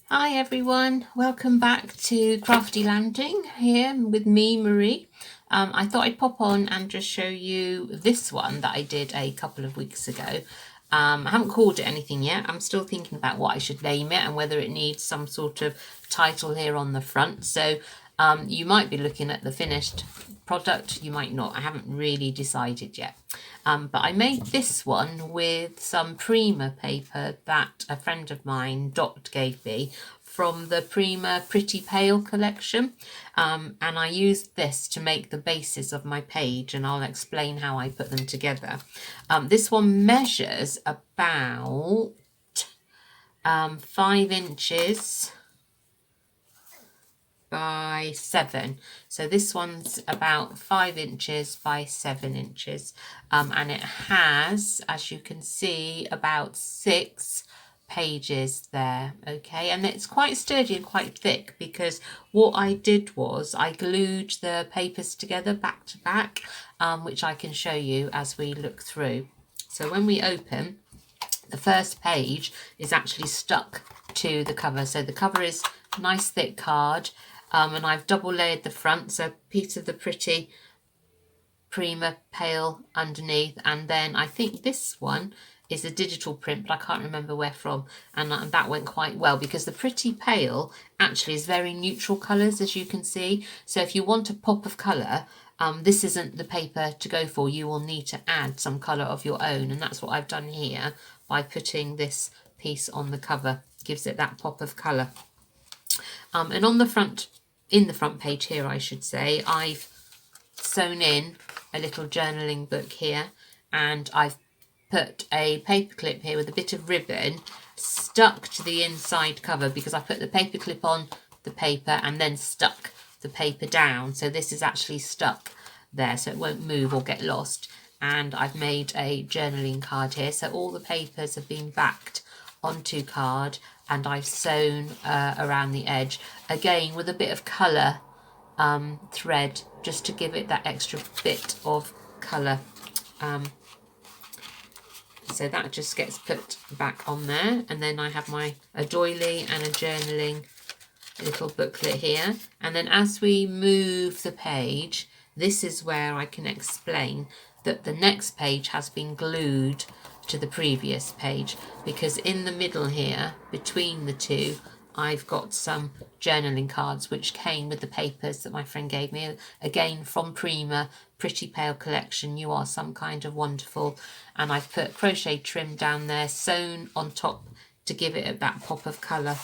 Hi everyone, welcome back to Crafty Landing here with me, Marie. I thought I'd pop on and just show you this one that I did a couple of weeks ago. I haven't called it anything yet. I'm still thinking about what I should name it and whether it needs some sort of title here on the front. So you might be looking at the finished product, you might not. I haven't really decided yet. But I made this one with some Prima paper that a friend of mine, Dot, gave me from the Prima Pretty Pale collection. And I used this to make the basis of my page, and I'll explain how I put them together. This one measures about 5 inches by 7. So this one's about 5 inches by 7 inches. And it has, as you can see, about 6 pages there. Okay, and it's quite sturdy and quite thick because what I did was I glued the papers together back to back, which I can show you as we look through. So when we open, the first page is actually stuck to the cover. So the cover is nice thick card. And I've double layered the front, so a piece of the pretty Prima Pale underneath, and then I think this one is a digital print, but I can't remember where from, and that went quite well because the Pretty Pale actually is very neutral colours, as you can see. So if you want a pop of colour, this isn't the paper to go for. You will need to add some colour of your own, and that's what I've done here by putting this piece on the cover. Gives it that pop of colour. And on the front, in the front page here, I should say, I've sewn in a little journaling book here, and I've put a paper clip here with a bit of ribbon stuck to the inside cover because I put the paper clip on the paper and then stuck the paper down. So this is actually stuck there so it won't move or get lost. And I've made a journaling card here. So all the papers have been backed onto card, and I've sewn around the edge again with a bit of colour thread just to give it that extra bit of colour. So that just gets put back on there, and then I have a doily and a journaling little booklet here. And then as we move the page, this is where I can explain that the next page has been glued to the previous page, because in the middle here between the two I've got some journaling cards which came with the papers that my friend gave me, again from Prima Pretty Pale collection. You are some kind of wonderful, and I've put crochet trim down there sewn on top to give it that pop of colour.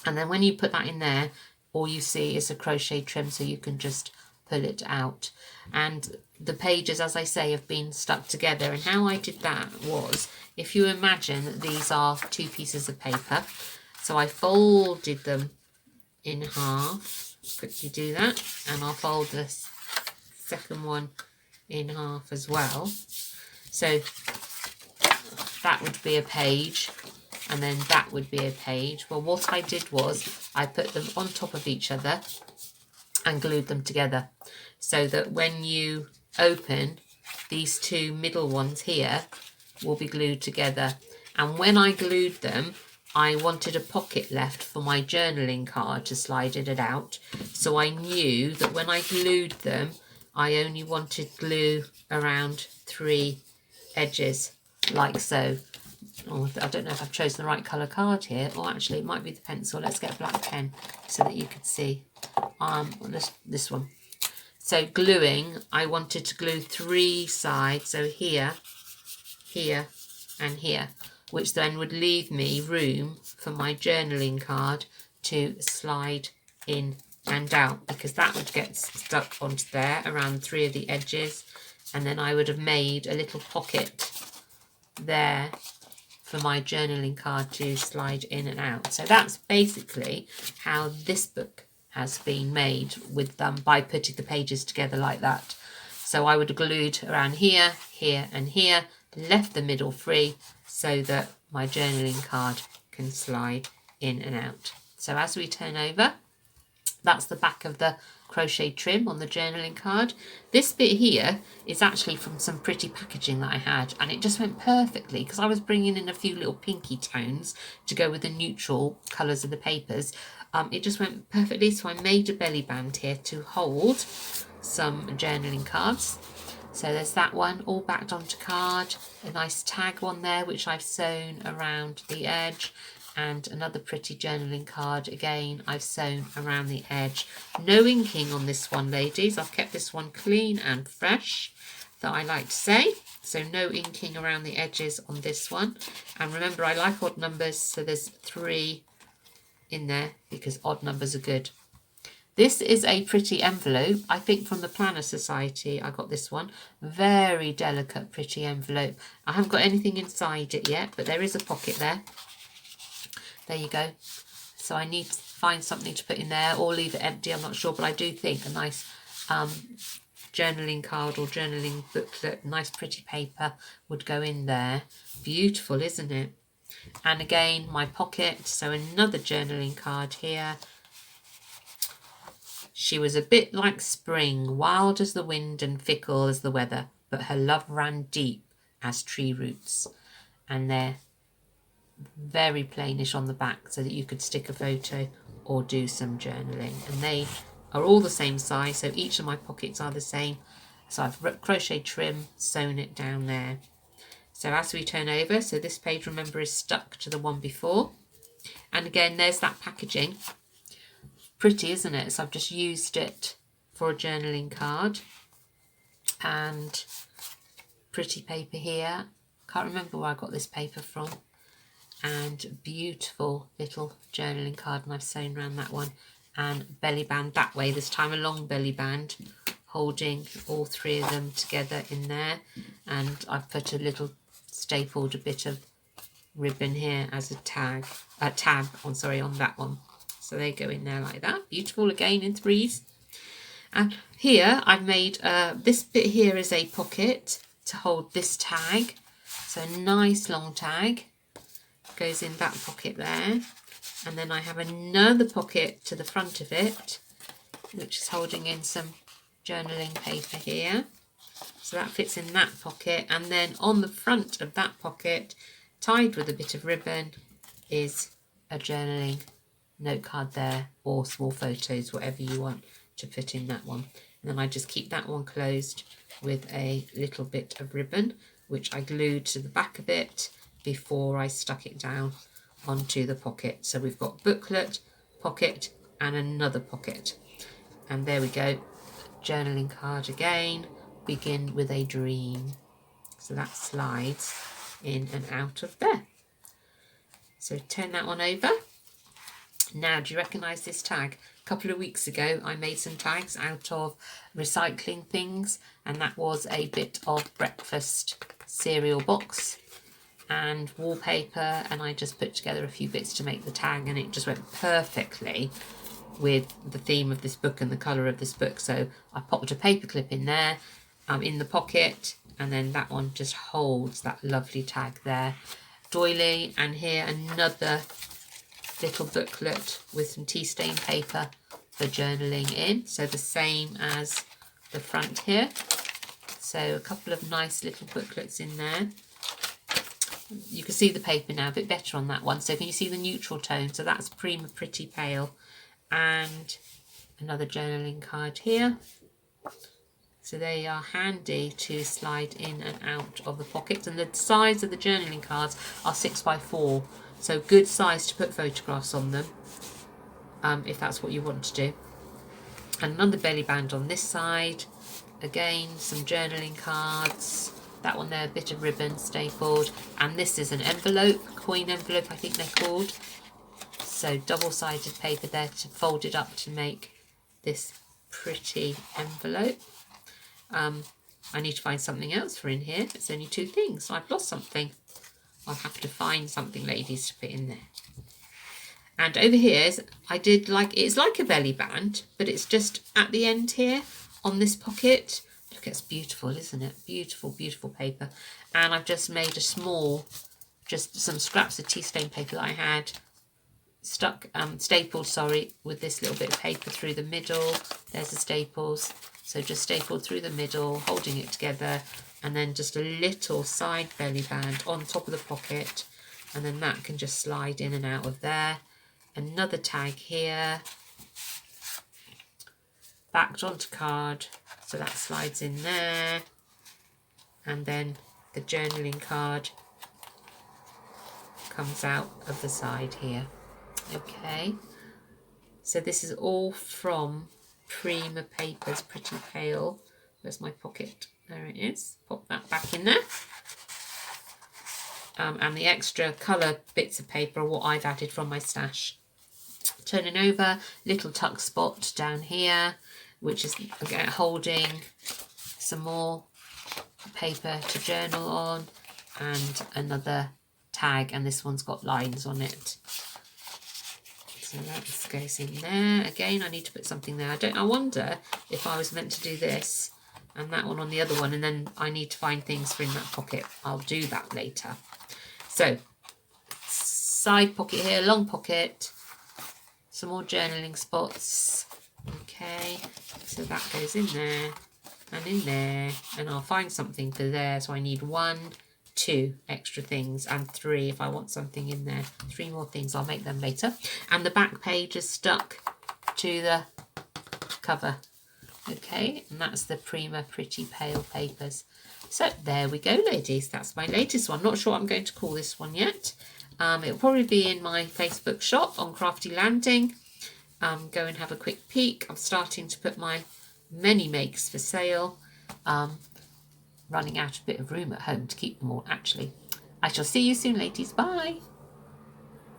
And then when you put that in there, all you see is a crochet trim, so you can just pull it out. And the pages, as I say, have been stuck together. And how I did that was, if you imagine that these are 2 pieces of paper, so I folded them in half. Quickly do that, and I'll fold this second one in half as well. So that would be a page, and then that would be a page. Well, what I did was I put them on top of each other and glued them together, so that when you open, these 2 middle ones here will be glued together. And when I glued them, I wanted a pocket left for my journaling card to slide it out. So I knew that when I glued them, I only wanted glue around 3 edges, like so. Oh, I don't know if I've chosen the right colour card here, or actually it might be the pencil. Let's get a black pen so that you can see. This one. So gluing, I wanted to glue 3 sides, so here, here and here, which then would leave me room for my journaling card to slide in and out, because that would get stuck onto there around 3 of the edges, and then I would have made a little pocket there for my journaling card to slide in and out. So that's basically how this book has been made with by putting the pages together like that. So I would have glued around here, here and here, left the middle free so that my journaling card can slide in and out. So as we turn over, that's the back of the crochet trim on the journaling card. This bit here is actually from some pretty packaging that I had, and it just went perfectly because I was bringing in a few little pinky tones to go with the neutral colours of the papers. It just went perfectly, so I made a belly band here to hold some journaling cards. So there's that one all backed onto card, a nice tag one there which I've sewn around the edge, and another pretty journaling card again I've sewn around the edge. No inking on this one, ladies. I've kept this one clean and fresh, that I like to say. So no inking around the edges on this one. And remember, I like odd numbers, so there's 3 in there because odd numbers are good. This is a pretty envelope, I think from the Planner Society I got this one. Very delicate, pretty envelope. I haven't got anything inside it yet, but there is a pocket there. There you go. So I need to find something to put in there or leave it empty, I'm not sure, but I do think a nice journaling card or journaling booklet, nice pretty paper would go in there. Beautiful, isn't it? And again, my pocket, so another journaling card here. She was a bit like spring, wild as the wind and fickle as the weather, but her love ran deep as tree roots. And they're very plainish on the back so that you could stick a photo or do some journaling. And they are all the same size, so each of my pockets are the same. So I've crochet trim, sewn it down there. So as we turn over, so this page, remember, is stuck to the one before. And again, there's that packaging. Pretty, isn't it? So I've just used it for a journaling card. And pretty paper here. Can't remember where I got this paper from. And beautiful little journaling card, and I've sewn around that one. And belly band that way, this time a long belly band, holding all 3 of them together in there. And I've put a little stapled a bit of ribbon here as a tab on that one. So they go in there like that. Beautiful, again in 3s. And here I've made, this bit here is a pocket to hold this tag. So a nice long tag goes in that pocket there. And then I have another pocket to the front of it, which is holding in some journaling paper here. So that fits in that pocket. And then on the front of that pocket, tied with a bit of ribbon, is a journaling note card there, or small photos, whatever you want to put in that one. And then I just keep that one closed with a little bit of ribbon, which I glued to the back of it before I stuck it down onto the pocket. So we've got booklet, pocket, and another pocket. And there we go. Journaling card again. Begin with a dream. So that slides in and out of there. So turn that one over. Now, do you recognise this tag? A couple of weeks ago, I made some tags out of recycling things, and that was a bit of breakfast cereal box and wallpaper, and I just put together a few bits to make the tag, and it just went perfectly with the theme of this book and the colour of this book. So I popped a paper clip in there, in the pocket, and then that one just holds that lovely tag there. Doily, and here another little booklet with some tea stain paper for journaling in, so the same as the front here. So a couple of nice little booklets in there. You can see the paper now a bit better on that one. So can you see the neutral tone? So that's Prima Pretty Pale. And another journaling card here. So they are handy to slide in and out of the pockets. And the size of the journaling cards are 6x4. So good size to put photographs on them, if that's what you want to do. And another belly band on this side. Again, some journaling cards. That one there, a bit of ribbon stapled. And this is an envelope, coin envelope I think they're called. So double-sided paper there to fold it up to make this pretty envelope. I need to find something else for in here. It's only 2 things, so I've lost something. I'll have to find something, ladies, to put in there. And over here, it's like a belly band, but it's just at the end here on this pocket. Look, it's beautiful, isn't it? Beautiful, beautiful paper. And I've just made a small, just some scraps of tea stain paper that I had, stapled, sorry, with this little bit of paper through the middle. There's the staples. So just stapled through the middle, holding it together, and then just a little side belly band on top of the pocket, and then that can just slide in and out of there. Another tag here, backed onto card, so that slides in there, and then the journaling card comes out of the side here. Okay, so this is all from Prima Papers Pretty Pale. Where's my pocket? There it is. Pop that back in there. And the extra colour bits of paper are what I've added from my stash. Turning over, little tuck spot down here, which is again holding some more paper to journal on, and another tag, and this one's got lines on it. So that goes in there. Again, I need to put something there. I wonder if I was meant to do this and that one on the other one, and then I need to find things for in that pocket. I'll do that later. So, side pocket here, long pocket, some more journaling spots. Okay, so that goes in there and in there, and I'll find something for there. So I need 1, 2 extra things, and 3 if I want something in there. 3 more things, I'll make them later. And the back page is stuck to the cover. Okay, and that's the Prima Pretty Pale papers. So there we go, ladies. That's my latest one. Not sure what I'm going to call this one yet. It'll probably be in my Facebook shop on Crafty Landing. Go and have a quick peek. I'm starting to put my many makes for sale. Running out a bit of room at home to keep them all, actually. I shall see you soon, ladies. Bye.